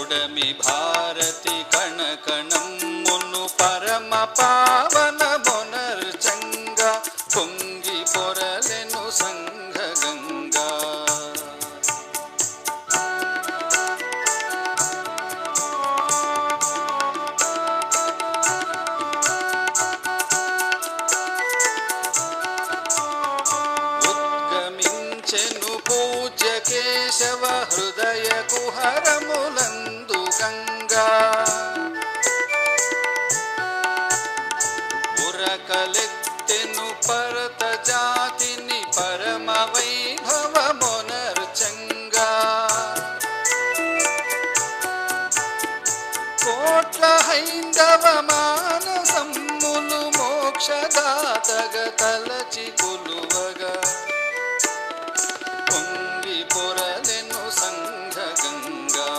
పుడమి భారతి కణకణమ్మును పరమ పావన మొనర్చంగా పొంగి పొరలెను సంఘ గంగా. ఉద్గమించెను పూజ్య కేశవ హృదయ కుహరములందు గంగా. ఉరకలెత్తెను పరత జాతిని పరమ వైభవ మొనర్చంగా. కోట్ల హైందవ మానసమ్ములు మోక్షదాతగ తలచి కొలువగా పొంగి పొరలెను సంఘ గంగా.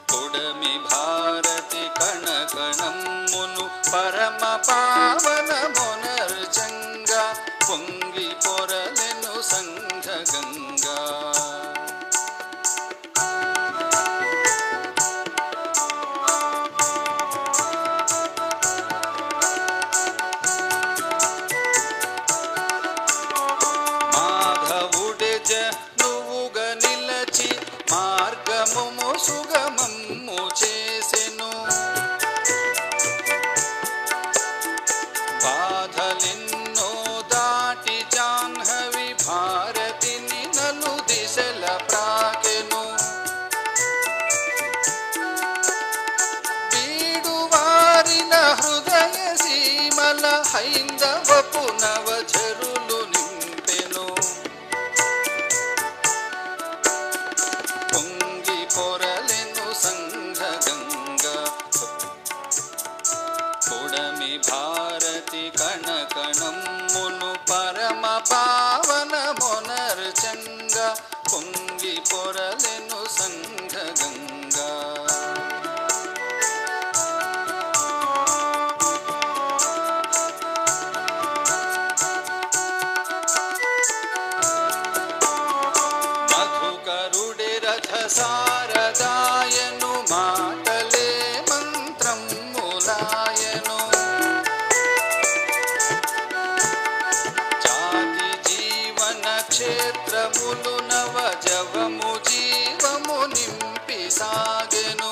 పుడమి భారతి కణకణమ్మును పరమ పావన మొనర్చంగా పొంగి పొరలెను సంఘ గంగా. నువ్వుగా నిలచి మార్గము సుగమము చేసెను. బాధలెన్నో దాటి జాహ్నవి భారతిని నలు దిశల ప్రాకెను. వీడు వారిన హృదయ సీమల హైందవపు నవజరులు నింపెను. పొంగి పొరలెను సంఘ గంగా. పుడమి భారతి కణకణమ్మును పరమ పావన మొనర్చంగా పొంగి పొరలెను సంఘ గంగా. మధుకరుడే రథ సారదాయను మాటలే మంత్రములాయను. జాతి జీవన క్షేత్రములు నవజవము జీవము నింపి సాగెను.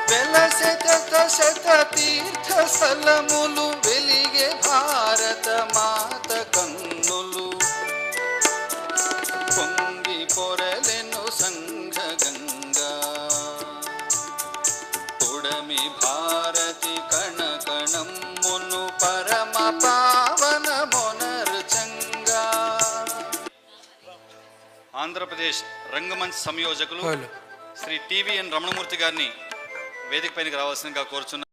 వెలసెత శత తీర్థ స్థలములు వెలిగే భారత మాత కన్నులు. పొంగి పొరలెను సంఘ గంగా. పుడమి భారతి కణకణమ్మును పరమ పావన మొనర్చంగా. ఆంధ్రప్రదేశ్ రంగమంచ్ సంయోజకులు శ్రీ టివిఎన్ రమణమూర్తి గారిని వేదిక పైనకి రావాల్సిందిగా కోరుచున్నారు.